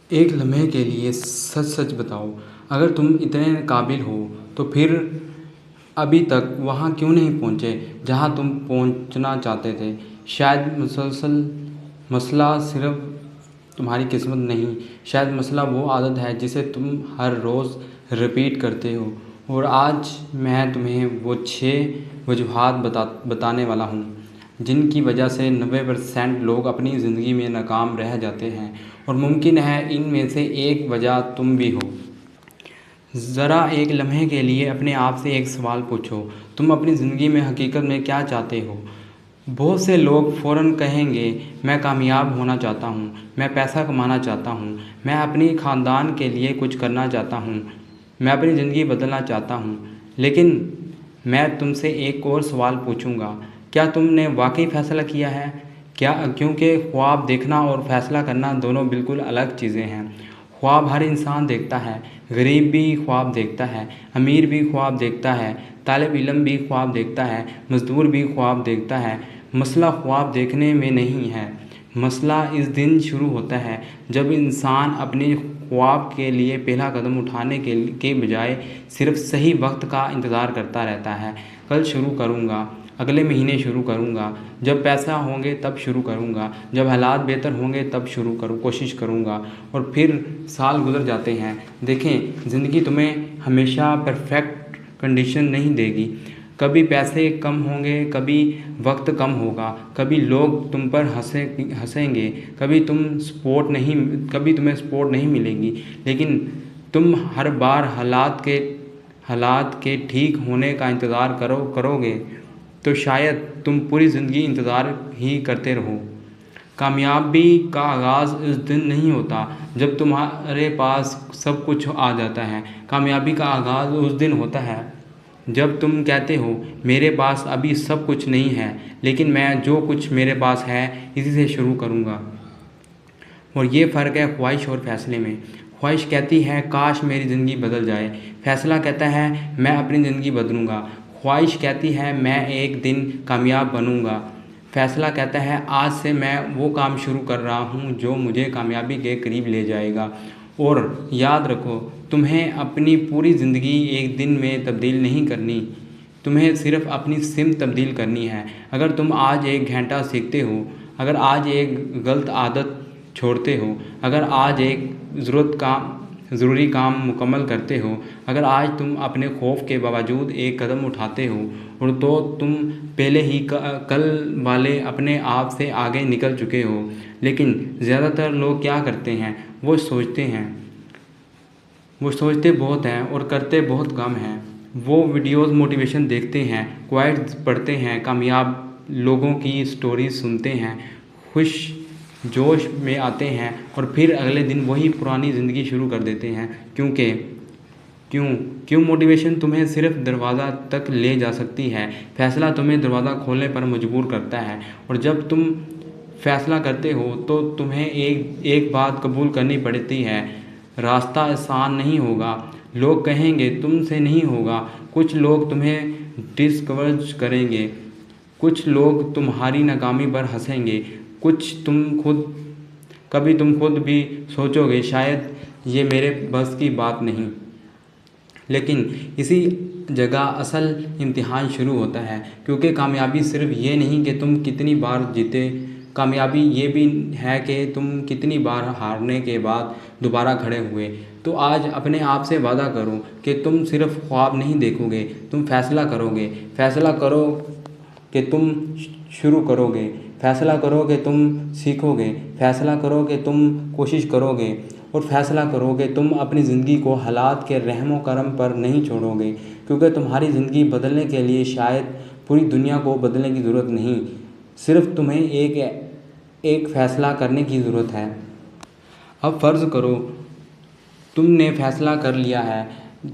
ایک لمحے کے لیے سچ سچ بتاؤ، اگر تم اتنے قابل ہو تو پھر ابھی تک وہاں کیوں نہیں پہنچے جہاں تم پہنچنا چاہتے تھے؟ شاید مسلسل مسئلہ صرف تمہاری قسمت نہیں، شاید مسئلہ وہ عادت ہے جسے تم ہر روز رپیٹ کرتے ہو۔ اور آج میں تمہیں وہ 6 وجوہات بتانے والا ہوں جن کی وجہ سے 90% لوگ اپنی زندگی میں ناکام رہ جاتے ہیں، اور ممکن ہے ان میں سے ایک وجہ تم بھی ہو۔ ذرا ایک لمحے کے لیے اپنے آپ سے ایک سوال پوچھو، تم اپنی زندگی میں حقیقت میں کیا چاہتے ہو؟ بہت سے لوگ فوراً کہیں گے میں کامیاب ہونا چاہتا ہوں، میں پیسہ کمانا چاہتا ہوں، میں اپنی خاندان کے لیے کچھ کرنا چاہتا ہوں، میں اپنی زندگی بدلنا چاہتا ہوں۔ لیکن میں تم سے ایک اور سوال پوچھوں گا، کیا تم نے واقعی فیصلہ کیا ہے؟ کیونکہ خواب دیکھنا اور فیصلہ کرنا دونوں بالکل الگ چیزیں ہیں۔ خواب ہر انسان دیکھتا ہے، غریب بھی خواب دیکھتا ہے، امیر بھی خواب دیکھتا ہے، طالب علم بھی خواب دیکھتا ہے، مزدور بھی خواب دیکھتا ہے۔ مسئلہ خواب دیکھنے میں نہیں ہے، مسئلہ اس دن شروع ہوتا ہے جب انسان اپنے خواب کے لیے پہلا قدم اٹھانے کے بجائے صرف صحیح وقت کا انتظار کرتا رہتا ہے۔ کل شروع کروں گا، اگلے مہینے شروع کروں گا، جب پیسہ ہوں گے تب شروع کروں گا، جب حالات بہتر ہوں گے تب کوشش کروں گا، اور پھر سال گزر جاتے ہیں۔ دیکھیں، زندگی تمہیں ہمیشہ پرفیکٹ کنڈیشن نہیں دے گی۔ کبھی پیسے کم ہوں گے، کبھی وقت کم ہوگا، کبھی لوگ تم پر ہنسیں گے، کبھی تمہیں سپورٹ نہیں ملے گی، لیکن تم ہر بار حالات کے ٹھیک ہونے کا انتظار کرو گے تو شاید تم پوری زندگی انتظار ہی کرتے رہو۔ کامیابی کا آغاز اس دن نہیں ہوتا جب تمہارے پاس سب کچھ آ جاتا ہے، کامیابی کا آغاز اس دن ہوتا ہے جب تم کہتے ہو میرے پاس ابھی سب کچھ نہیں ہے، لیکن میں جو کچھ میرے پاس ہے اسی سے شروع کروں گا۔ اور یہ فرق ہے خواہش اور فیصلے میں۔ خواہش کہتی ہے کاش میری زندگی بدل جائے، فیصلہ کہتا ہے میں اپنی زندگی بدلوں گا۔ خواہش کہتی ہے میں ایک دن کامیاب بنوں گا، فیصلہ کہتا ہے آج سے میں وہ کام شروع کر رہا ہوں جو مجھے کامیابی کے قریب لے جائے گا۔ اور یاد رکھو، تمہیں اپنی پوری زندگی ایک دن میں تبدیل نہیں کرنی، تمہیں صرف اپنی سمت تبدیل کرنی ہے۔ اگر تم آج 1 گھنٹہ سیکھتے ہو، اگر آج ایک غلط عادت چھوڑتے ہو، اگر آج ایک ضروری کام مکمل کرتے ہو، اگر آج تم اپنے خوف کے باوجود ایک قدم اٹھاتے ہو، اور تو تم پہلے ہی کل والے اپنے آپ سے آگے نکل چکے ہو۔ لیکن زیادہ تر لوگ کیا کرتے ہیں؟ وہ سوچتے بہت ہیں اور کرتے بہت کم ہیں۔ وہ ویڈیوز موٹیویشن دیکھتے ہیں، کوائٹس پڑھتے ہیں، کامیاب لوگوں کی سٹوریز سنتے ہیں، خوش جوش میں آتے ہیں، اور پھر اگلے دن وہی پرانی زندگی شروع کر دیتے ہیں۔ کیوں موٹیویشن تمہیں صرف دروازہ تک لے جا سکتی ہے، فیصلہ تمہیں دروازہ کھولنے پر مجبور کرتا ہے۔ اور جب تم فیصلہ کرتے ہو تو تمہیں ایک بات قبول کرنی پڑتی ہے، راستہ آسان نہیں ہوگا، لوگ کہیں گے تم سے نہیں ہوگا، کچھ لوگ تمہیں ڈسکریج کریں گے، کچھ لوگ تمہاری ناکامی پر ہنسیں گے، کبھی تم خود بھی سوچو گے شاید یہ میرے بس کی بات نہیں۔ لیکن اسی جگہ اصل امتحان شروع ہوتا ہے، کیونکہ کامیابی صرف یہ نہیں کہ تم کتنی بار جیتے، کامیابی یہ بھی ہے کہ تم کتنی بار ہارنے کے بعد دوبارہ کھڑے ہوئے۔ تو آج اپنے آپ سے وعدہ کرو کہ تم صرف خواب نہیں دیکھو گے، تم فیصلہ کرو گے، فیصلہ کرو کہ تم شروع کرو گے، فیصلہ کرو کہ تم سیکھو گے، فیصلہ کرو کہ تم کوشش کرو گے، اور فیصلہ کرو کہ تم اپنی زندگی کو حالات کے رحم و کرم پر نہیں چھوڑو گے، کیونکہ تمہاری زندگی بدلنے کے لیے شاید پوری دنیا کو بدلنے کی ضرورت نہیں، صرف تمہیں ایک فیصلہ کرنے کی ضرورت ہے۔ اب فرض کرو تم نے فیصلہ کر لیا ہے،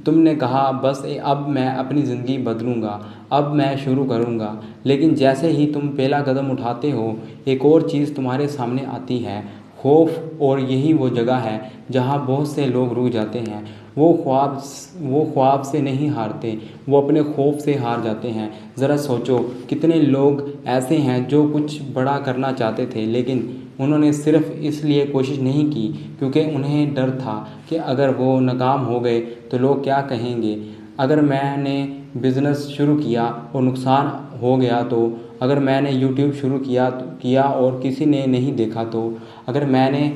تم نے کہا بس اب میں اپنی زندگی بدلوں گا، اب میں شروع کروں گا۔ لیکن جیسے ہی تم پہلا قدم اٹھاتے ہو، ایک اور چیز تمہارے سامنے آتی ہے، خوف۔ اور یہی وہ جگہ ہے جہاں بہت سے لوگ رک جاتے ہیں۔ وہ خواب سے نہیں ہارتے، وہ اپنے خوف سے ہار جاتے ہیں۔ ذرا سوچو کتنے لوگ ایسے ہیں جو کچھ بڑا کرنا چاہتے تھے لیکن انہوں نے صرف اس لیے کوشش نہیں کی کیونکہ انہیں ڈر تھا کہ اگر وہ ناکام ہو گئے تو لوگ کیا کہیں گے۔ اگر میں نے بزنس شروع کیا اور نقصان ہو گیا تو، اگر میں نے یوٹیوب شروع کیا اور کسی نے نہیں دیکھا تو، اگر میں نے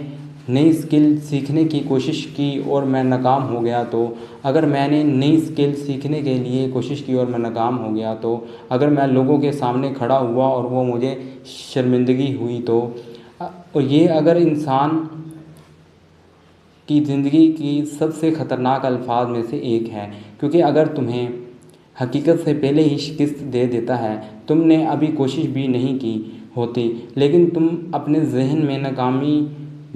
نئی اسکل سیکھنے کی کوشش کی اور میں ناکام ہو گیا تو، اگر میں نے نئی اسکل سیکھنے کے لیے کوشش کی اور میں ناکام ہو گیا تو، اگر میں لوگوں کے سامنے کھڑا ہوا اور وہ مجھے شرمندگی ہوئی تو، اور یہ اگر انسان کی زندگی کی سب سے خطرناک الفاظ میں سے ایک ہے، کیونکہ اگر تمہیں حقیقت سے پہلے ہی شکست دے دیتا ہے، تم نے ابھی کوشش بھی نہیں کی ہوتی لیکن تم اپنے ذہن میں ناکامی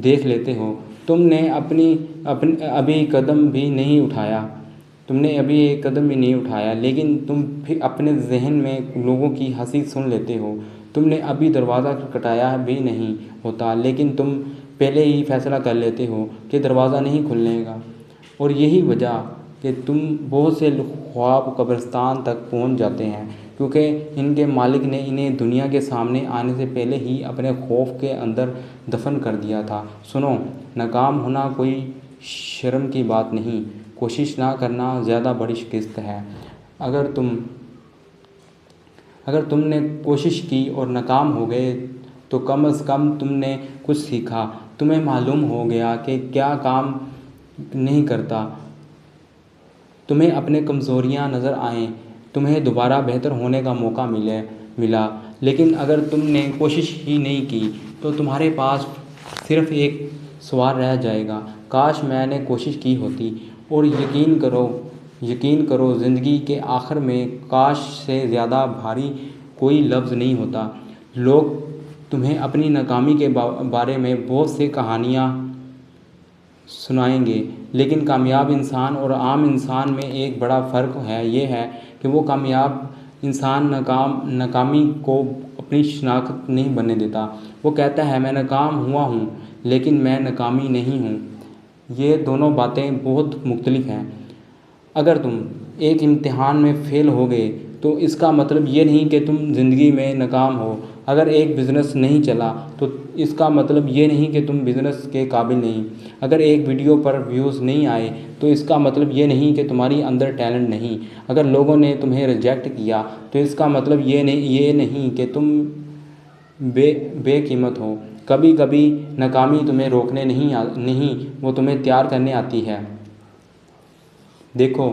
دیکھ لیتے ہو، تم نے ابھی ایک قدم بھی نہیں اٹھایا لیکن تم پھر اپنے ذہن میں لوگوں کی ہنسی سن لیتے ہو، تم نے ابھی دروازہ کھٹکھٹایا بھی نہیں ہوتا لیکن تم پہلے ہی فیصلہ کر لیتے ہو کہ دروازہ نہیں کھلنے گا، اور یہی وجہ کہ تم بہت سے خواب قبرستان تک پہنچ جاتے ہیں کیونکہ ان کے مالک نے انہیں دنیا کے سامنے آنے سے پہلے ہی اپنے خوف کے اندر دفن کر دیا تھا۔ سنو، ناکام ہونا کوئی شرم کی بات نہیں، کوشش نہ کرنا زیادہ بڑی شکست ہے۔ اگر تم نے کوشش کی اور ناکام ہو گئے تو کم از کم تم نے کچھ سیکھا، تمہیں معلوم ہو گیا کہ کیا کام نہیں کرتا، تمہیں اپنے کمزوریاں نظر آئیں، تمہیں دوبارہ بہتر ہونے کا موقع ملا۔ لیکن اگر تم نے کوشش ہی نہیں کی تو تمہارے پاس صرف ایک سوال رہ جائے گا، کاش میں نے کوشش کی ہوتی۔ اور یقین کرو زندگی کے آخر میں کاش سے زیادہ بھاری کوئی لفظ نہیں ہوتا۔ لوگ تمہیں اپنی ناکامی کے بارے میں بہت سے کہانیاں سنائیں گے لیکن کامیاب انسان اور عام انسان میں ایک بڑا فرق ہے، یہ ہے کہ وہ کامیاب انسان ناکامی کو اپنی شناخت نہیں بننے دیتا۔ وہ کہتا ہے میں ناکام ہوا ہوں لیکن میں ناکامی نہیں ہوں۔ یہ دونوں باتیں بہت مختلف ہیں۔ اگر تم ایک امتحان میں فیل ہو گئے تو اس کا مطلب یہ نہیں کہ تم زندگی میں ناکام ہو۔ اگر ایک بزنس نہیں چلا تو اس کا مطلب یہ نہیں کہ تم بزنس کے قابل نہیں۔ اگر ایک ویڈیو پر ویوز نہیں آئے تو اس کا مطلب یہ نہیں کہ تمہاری اندر ٹیلنٹ نہیں۔ اگر لوگوں نے تمہیں ریجیکٹ کیا تو اس کا مطلب یہ نہیں کہ تم بے قیمت ہو۔ کبھی کبھی ناکامی تمہیں روکنے نہیں، وہ تمہیں تیار کرنے آتی ہے۔ دیکھو،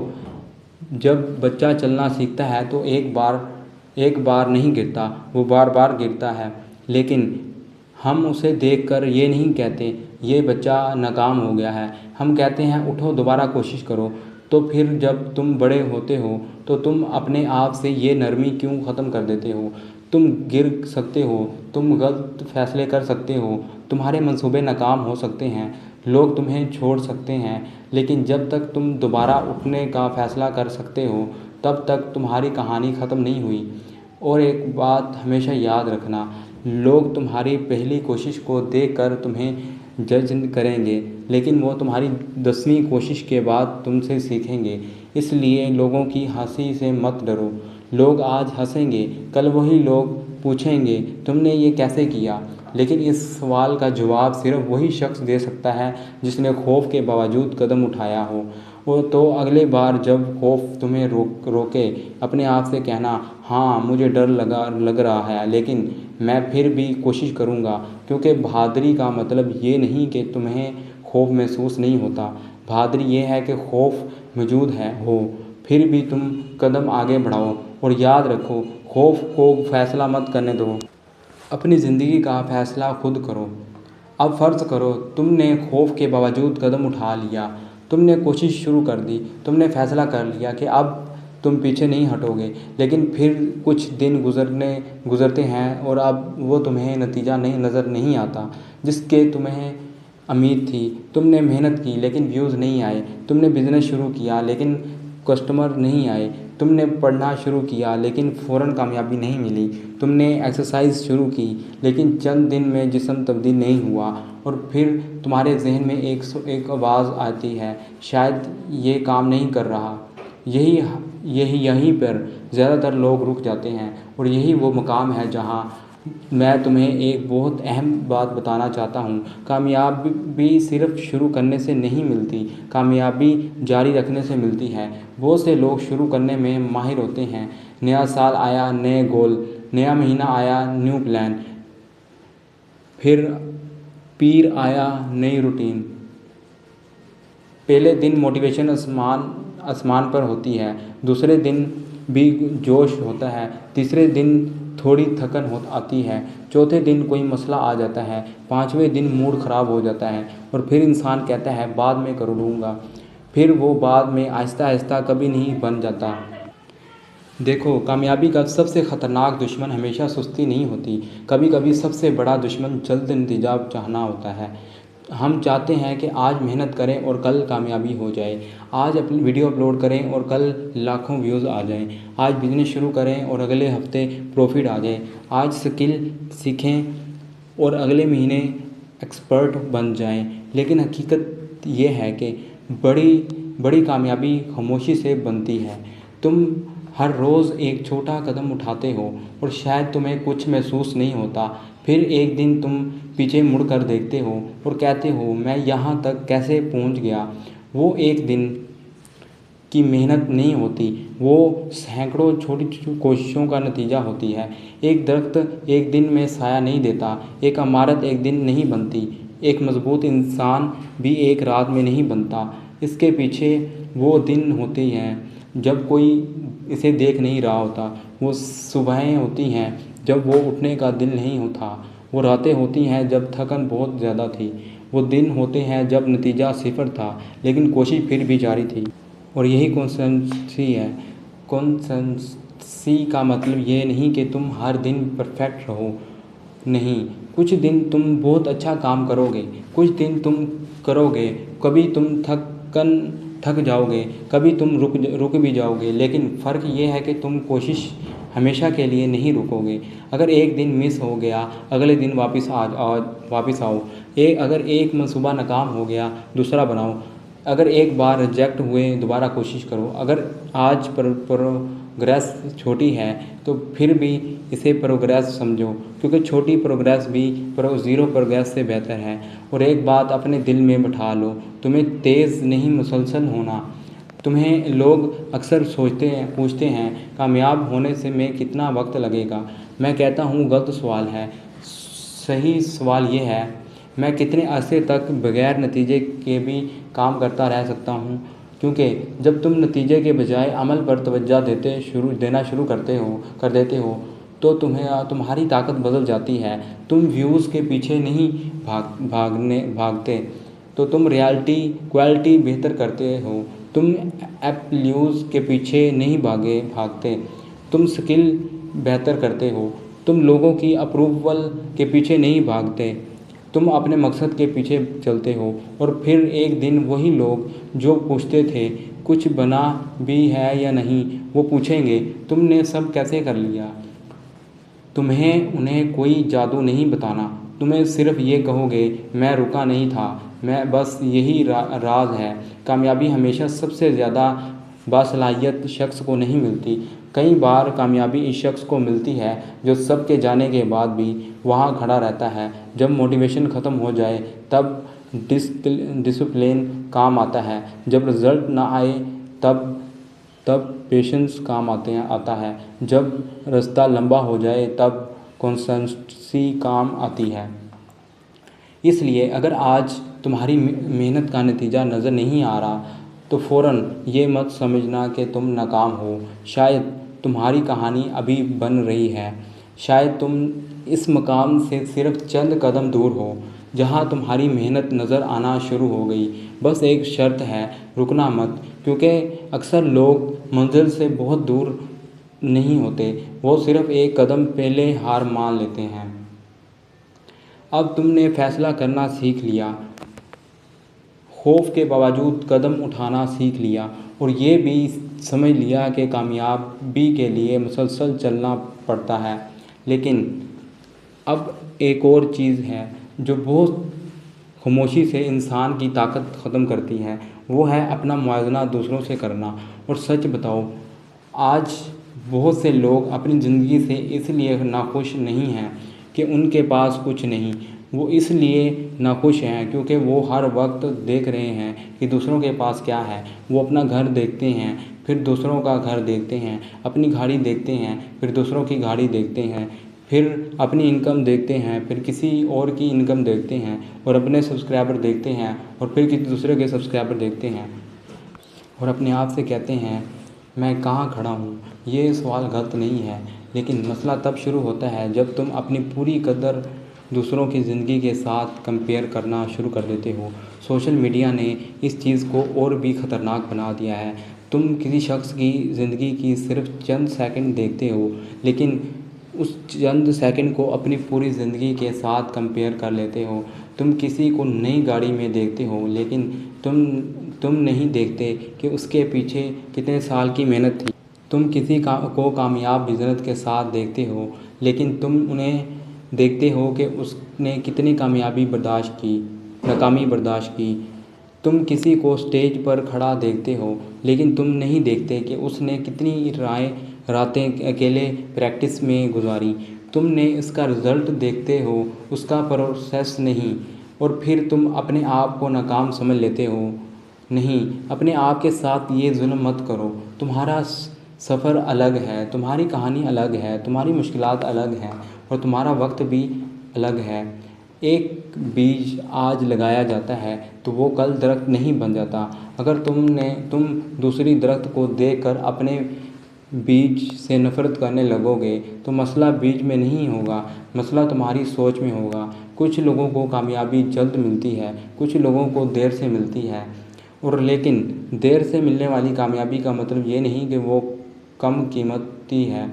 جب بچہ چلنا سیکھتا ہے تو ایک بار نہیں گرتا، وہ بار بار گرتا ہے، لیکن ہم اسے دیکھ کر یہ نہیں کہتے یہ بچہ ناکام ہو گیا ہے، ہم کہتے ہیں اٹھو، دوبارہ کوشش کرو۔ تو پھر جب تم بڑے ہوتے ہو تو تم اپنے آپ سے یہ نرمی کیوں ختم کر دیتے ہو؟ تم گر سکتے ہو، تم غلط فیصلے کر سکتے ہو، تمہارے منصوبے ناکام ہو سکتے ہیں، لوگ تمہیں چھوڑ سکتے ہیں، لیکن جب تک تم دوبارہ اٹھنے کا فیصلہ کر سکتے ہو تب تک تمہاری کہانی ختم نہیں ہوئی۔ اور ایک بات ہمیشہ یاد رکھنا، لوگ تمہاری پہلی کوشش کو دیکھ کر تمہیں جج کریں گے لیکن وہ تمہاری 10ویں کوشش کے بعد تم سے سیکھیں گے۔ اس لیے لوگوں کی ہنسی سے مت ڈرو۔ لوگ آج ہنسیں گے، کل وہی لوگ پوچھیں گے تم نے یہ کیسے کیا؟ لیکن اس سوال کا جواب صرف وہی شخص دے سکتا ہے جس نے خوف کے باوجود قدم اٹھایا ہو۔ تو اگلی بار جب خوف تمہیں روکے، اپنے آپ سے کہنا، ہاں مجھے ڈر لگ رہا ہے لیکن میں پھر بھی کوشش کروں گا، کیونکہ بہادری کا مطلب یہ نہیں کہ تمہیں خوف محسوس نہیں ہوتا، بہادری یہ ہے کہ خوف موجود ہو پھر بھی تم قدم آگے بڑھاؤ۔ اور یاد رکھو، خوف کو فیصلہ مت کرنے دو، اپنی زندگی کا فیصلہ خود کرو۔ اب فرض کرو تم نے خوف کے باوجود قدم اٹھا لیا، تم نے کوشش شروع کر دی، تم نے فیصلہ کر لیا کہ اب تم پیچھے نہیں ہٹو گے، لیکن پھر کچھ دن گزرتے ہیں اور اب وہ تمہیں نتیجہ نظر نہیں آتا جس کے تمہیں امید تھی۔ تم نے محنت کی لیکن ویوز نہیں آئے، تم نے بزنس شروع کیا لیکن کسٹمر نہیں آئے، تم نے پڑھنا شروع کیا لیکن فوراً کامیابی نہیں ملی، تم نے ایکسرسائز شروع کی لیکن چند دن میں جسم تبدیل نہیں ہوا، اور پھر تمہارے ذہن میں ایک آواز آتی ہے، شاید یہ کام نہیں کر رہا۔ یہیں پر زیادہ تر لوگ رک جاتے ہیں، اور یہی وہ مقام ہے جہاں میں تمہیں ایک بہت اہم بات بتانا چاہتا ہوں، کامیابی صرف شروع کرنے سے نہیں ملتی، کامیابی جاری رکھنے سے ملتی ہے۔ بہت سے لوگ شروع کرنے میں ماہر ہوتے ہیں، نیا سال آیا نئے گول، نیا مہینہ آیا نیو پلان، پھر پیر آیا نئی روٹین۔ پہلے دن موٹیویشن آسمان پر ہوتی ہے، دوسرے دن بھی جوش ہوتا ہے، تیسرے دن تھوڑی تھکن آتی ہے، چوتھے دن کوئی مسئلہ آ جاتا ہے، پانچویں دن موڈ خراب ہو جاتا ہے، اور پھر انسان کہتا ہے بعد میں کر لوں گا، پھر وہ بعد میں آہستہ آہستہ کبھی نہیں بن جاتا۔ دیکھو، کامیابی کا سب سے خطرناک دشمن ہمیشہ سستی نہیں ہوتی، کبھی کبھی سب سے بڑا دشمن جلد نتیجہ چاہنا ہوتا ہے۔ ہم چاہتے ہیں کہ آج محنت کریں اور کل کامیابی ہو جائے، آج اپنی ویڈیو اپلوڈ کریں اور کل لاکھوں ویوز آ جائیں، آج بزنس شروع کریں اور اگلے ہفتے پروفٹ آ جائے، آج سکل سیکھیں اور اگلے مہینے ایکسپرٹ بن جائیں۔ لیکن حقیقت یہ ہے کہ بڑی کامیابی خاموشی سے بنتی ہے۔ تم ہر روز ایک چھوٹا قدم اٹھاتے ہو اور شاید تمہیں کچھ محسوس نہیں ہوتا، پھر ایک دن تم پیچھے مڑ کر دیکھتے ہو اور کہتے ہو میں یہاں تک کیسے پہنچ گیا۔ وہ ایک دن کی محنت نہیں ہوتی، وہ سینکڑوں چھوٹی کوششوں کا نتیجہ ہوتی ہے۔ ایک درخت ایک دن میں سایہ نہیں دیتا، ایک عمارت ایک دن نہیں بنتی، ایک مضبوط انسان بھی ایک رات میں نہیں بنتا۔ اس کے پیچھے وہ دن ہوتے ہیں جب کوئی اسے دیکھ نہیں رہا ہوتا، وہ صبحیں ہوتی ہیں جب وہ اٹھنے کا دل نہیں ہوتا، وہ راتیں ہوتی ہیں جب تھکن بہت زیادہ تھی، وہ دن ہوتے ہیں جب نتیجہ صفر تھا لیکن کوشش پھر بھی جاری تھی۔ اور یہی کنسسٹنسی ہے۔ کنسسٹنسی کا مطلب یہ نہیں کہ تم ہر دن پرفیکٹ رہو، نہیں، کچھ دن تم بہت اچھا کام کرو گے، کچھ دن تم کرو گے، کبھی تم تھک جاؤ گے، کبھی تم رک بھی جاؤ گے، لیکن فرق یہ ہے کہ تم کوشش ہمیشہ کے لیے نہیں رکو گے۔ اگر ایک دن مس ہو گیا، اگلے دن واپس آؤ، اگر ایک منصوبہ ناکام ہو گیا، دوسرا بناؤ، اگر ایک بار ریجیکٹ ہوئے دوبارہ کوشش کرو۔ اگر آج پروگریس چھوٹی ہے تو پھر بھی اسے پروگریس سمجھو، کیونکہ چھوٹی پروگریس بھی زیرو پروگریس سے بہتر ہے۔ اور ایک بات اپنے دل میں بٹھا لو، تمہیں تیز نہیں مسلسل ہونا۔ تمہیں لوگ اکثر پوچھتے ہیں کامیاب ہونے سے میں کتنا وقت لگے گا؟ میں کہتا ہوں غلط سوال ہے، صحیح سوال یہ ہے میں کتنے عرصے تک بغیر نتیجے کے بھی کام کرتا رہ سکتا ہوں؟ کیونکہ جب تم نتیجے کے بجائے عمل پر توجہ دینا شروع کر دیتے ہو تو تمہاری طاقت بدل جاتی ہے۔ تم ویوز کے پیچھے نہیں بھاگتے تو تم کوالٹی بہتر کرتے ہو، تم ایپلیوز کے پیچھے نہیں بھاگتے، تم سکل بہتر کرتے ہو، تم لوگوں کی اپروول کے پیچھے نہیں بھاگتے، تم اپنے مقصد کے پیچھے چلتے ہو، اور پھر ایک دن وہی لوگ جو پوچھتے تھے کچھ بنا بھی ہے یا نہیں، وہ پوچھیں گے تم نے سب کیسے کر لیا۔ تمہیں انہیں کوئی جادو نہیں بتانا، تمہیں صرف یہ کہو گے میں رکا نہیں تھا، میں بس یہی راز ہے۔ کامیابی ہمیشہ سب سے زیادہ باصلاحیت شخص کو نہیں ملتی، کئی بار کامیابی اس شخص کو ملتی ہے جو سب کے جانے کے بعد بھی وہاں کھڑا رہتا ہے۔ جب موٹیویشن ختم ہو جائے تب ڈسپلن کام آتا ہے، جب رزلٹ نہ آئے تب پیشنس کام آتا ہے، جب راستہ لمبا ہو جائے تب کنسسٹنسی کام آتی ہے۔ اس لیے اگر آج تمہاری محنت کا نتیجہ نظر نہیں آ رہا تو فوراً یہ مت سمجھنا کہ تم ناکام ہو، شاید تمہاری کہانی ابھی بن رہی ہے، شاید تم اس مقام سے صرف چند قدم دور ہو جہاں تمہاری محنت نظر آنا شروع ہو گئی۔ بس ایک شرط ہے، رکنا مت، کیونکہ اکثر لوگ منزل سے بہت دور نہیں ہوتے، وہ صرف ایک قدم پہلے ہار مان لیتے ہیں۔ اب تم نے فیصلہ کرنا سیکھ لیا، خوف کے باوجود قدم اٹھانا سیکھ لیا، اور یہ بھی سمجھ لیا کہ کامیابی کے لیے مسلسل چلنا پڑتا ہے۔ لیکن اب ایک اور چیز ہے جو بہت خاموشی سے انسان کی طاقت ختم کرتی ہے، وہ ہے اپنا موازنہ دوسروں سے کرنا۔ اور سچ بتاؤ، آج بہت سے لوگ اپنی زندگی سے اس لیے ناخوش نہیں ہیں کہ ان کے پاس کچھ نہیں۔ وہ اس لیے ناخوش ہیں کیونکہ وہ ہر وقت دیکھ رہے ہیں کہ دوسروں کے پاس کیا ہے۔ وہ اپنا گھر دیکھتے ہیں، پھر دوسروں کا گھر دیکھتے ہیں، اپنی گاڑی دیکھتے ہیں، پھر دوسروں کی گاڑی دیکھتے ہیں، پھر اپنی انکم دیکھتے ہیں، پھر کسی اور کی انکم دیکھتے ہیں، اور اپنے سبسکرائبر دیکھتے ہیں، اور پھر کسی دوسرے کے سبسکرائبر دیکھتے ہیں، اور اپنے آپ سے کہتے ہیں میں کہاں کھڑا ہوں۔ یہ سوال غلط نہیں ہے، لیکن مسئلہ تب شروع ہوتا ہے جب تم اپنی پوری قدر دوسروں کی زندگی کے ساتھ کمپیئر کرنا شروع کر دیتے ہو۔ سوشل میڈیا نے اس چیز کو اور بھی خطرناک بنا دیا ہے۔ تم کسی شخص کی زندگی کی صرف چند سیکنڈ دیکھتے ہو، لیکن اس چند سیکنڈ کو اپنی پوری زندگی کے ساتھ کمپیئر کر لیتے ہو۔ تم کسی کو نئی گاڑی میں دیکھتے ہو، لیکن تم نہیں دیکھتے کہ اس کے پیچھے کتنے سال کی محنت تھی۔ تم کسی کو کامیاب بزنس کے ساتھ دیکھتے ہو، لیکن تم انہیں دیکھتے ہو کہ اس نے کتنی ناکامی برداشت کی۔ تم کسی کو اسٹیج پر کھڑا دیکھتے ہو، لیکن تم نہیں دیکھتے کہ اس نے کتنی راتیں اکیلے پریکٹس میں گزاری۔ تم نے اس کا رزلٹ دیکھتے ہو، اس کا پروسیس نہیں، اور پھر تم اپنے آپ کو ناکام سمجھ لیتے ہو۔ نہیں، اپنے آپ کے ساتھ یہ ظلم مت کرو۔ تمہارا سفر الگ ہے، تمہاری کہانی الگ ہے، تمہاری مشکلات الگ ہیں، اور تمہارا وقت بھی الگ ہے۔ ایک بیج آج لگایا جاتا ہے تو وہ کل درخت نہیں بن جاتا۔ اگر تم دوسری درخت کو دیکھ کر اپنے بیج سے نفرت کرنے لگو گے تو مسئلہ بیج میں نہیں ہوگا، مسئلہ تمہاری سوچ میں ہوگا۔ کچھ لوگوں کو کامیابی جلد ملتی ہے، کچھ لوگوں کو دیر سے ملتی ہے، اور لیکن دیر سے ملنے والی کامیابی کا مطلب یہ نہیں کہ وہ کم قیمتی ہے۔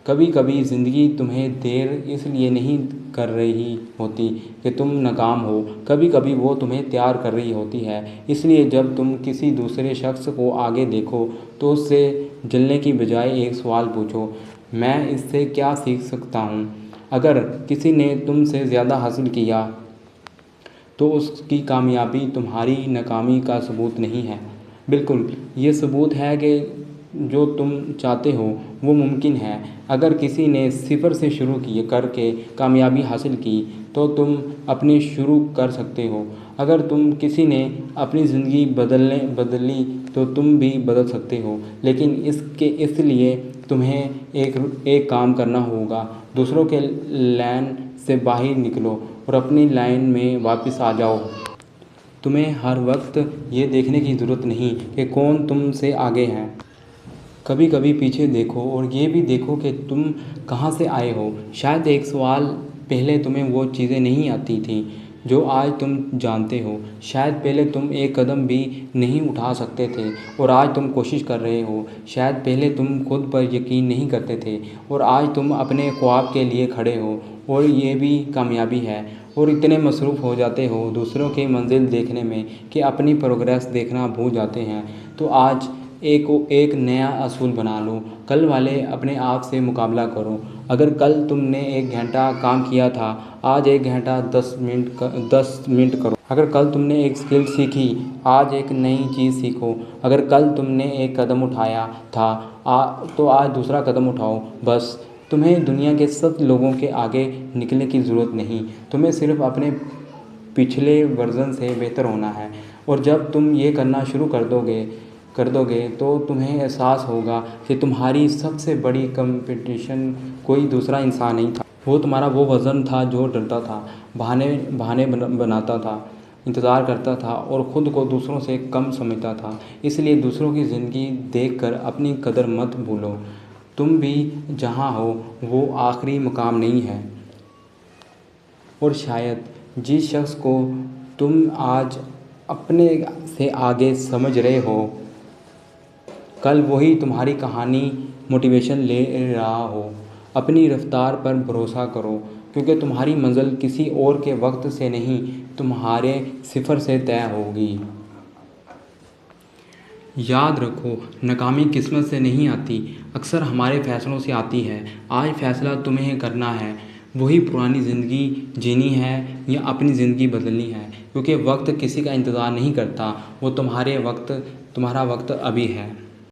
کبھی کبھی زندگی تمہیں دیر اس لیے نہیں کر رہی ہوتی کہ تم ناکام ہو، کبھی کبھی وہ تمہیں تیار کر رہی ہوتی ہے۔ اس لیے جب تم کسی دوسرے شخص کو آگے دیکھو تو اس سے جلنے کی بجائے ایک سوال پوچھو، میں اس سے کیا سیکھ سکتا ہوں؟ اگر کسی نے تم سے زیادہ حاصل کیا تو اس کی کامیابی تمہاری ناکامی کا ثبوت نہیں ہے، بالکل یہ ثبوت ہے کہ جو تم چاہتے ہو وہ ممکن ہے۔ اگر کسی نے صفر سے شروع کر کے کامیابی حاصل کی تو تم اپنی شروع کر سکتے ہو۔ اگر کسی نے اپنی زندگی بدلی تو تم بھی بدل سکتے ہو، لیکن اس لیے تمہیں ایک کام کرنا ہوگا، دوسروں کے لائن سے باہر نکلو اور اپنی لائن میں واپس آ جاؤ۔ تمہیں ہر وقت یہ دیکھنے کی ضرورت نہیں کہ کون تم سے آگے ہے۔ کبھی کبھی پیچھے دیکھو اور یہ بھی دیکھو کہ تم کہاں سے آئے ہو۔ شاید ایک سال پہلے تمہیں وہ چیزیں نہیں آتی تھیں جو آج تم جانتے ہو۔ شاید پہلے تم ایک قدم بھی نہیں اٹھا سکتے تھے اور آج تم کوشش کر رہے ہو۔ شاید پہلے تم خود پر یقین نہیں کرتے تھے اور آج تم اپنے خواب کے لیے کھڑے ہو، اور یہ بھی کامیابی ہے۔ اور اتنے مصروف ہو جاتے ہو دوسروں کی منزل دیکھنے میں کہ اپنی پروگریس دیکھنا بھول جاتے ہیں۔ تو آج ایک نیا اصول بنا لو، کل والے اپنے آپ سے مقابلہ کرو۔ اگر کل تم نے 1 گھنٹہ کام کیا تھا، آج 1 گھنٹہ 10 منٹ کرو۔ اگر کل تم نے ایک اسکل سیکھی، آج ایک نئی چیز سیکھو۔ اگر کل تم نے ایک قدم اٹھایا تھا تو آج دوسرا قدم اٹھاؤ۔ بس تمہیں دنیا کے سب لوگوں کے آگے نکلنے کی ضرورت نہیں، تمہیں صرف اپنے پچھلے ورژن سے بہتر ہونا ہے۔ اور جب تم یہ کرنا شروع کر دو گے تو تمہیں احساس ہوگا کہ تمہاری سب سے بڑی کمپٹیشن کوئی دوسرا انسان نہیں تھا، وہ تمہارا وہ ورژن تھا جو ڈرتا تھا، بہانے بناتا تھا، انتظار کرتا تھا اور خود کو دوسروں سے کم سمجھتا تھا۔ اس لیے دوسروں کی زندگی دیکھ کر اپنی قدر مت بھولو۔ تم بھی جہاں ہو وہ آخری مقام نہیں ہے، اور شاید جس شخص کو تم آج اپنے سے آگے سمجھ رہے ہو، کل وہی تمہاری کہانی موٹیویشن لے رہا ہو۔ اپنی رفتار پر بھروسہ کرو، کیونکہ تمہاری منزل کسی اور کے وقت سے نہیں، تمہارے صفر سے طے ہوگی۔ یاد رکھو، ناکامی قسمت سے نہیں آتی، اکثر ہمارے فیصلوں سے آتی ہے۔ آج فیصلہ تمہیں کرنا ہے، وہی پرانی زندگی جینی ہے یا اپنی زندگی بدلنی ہے، کیونکہ وقت کسی کا انتظار نہیں کرتا، وہ تمہارا وقت ابھی ہے۔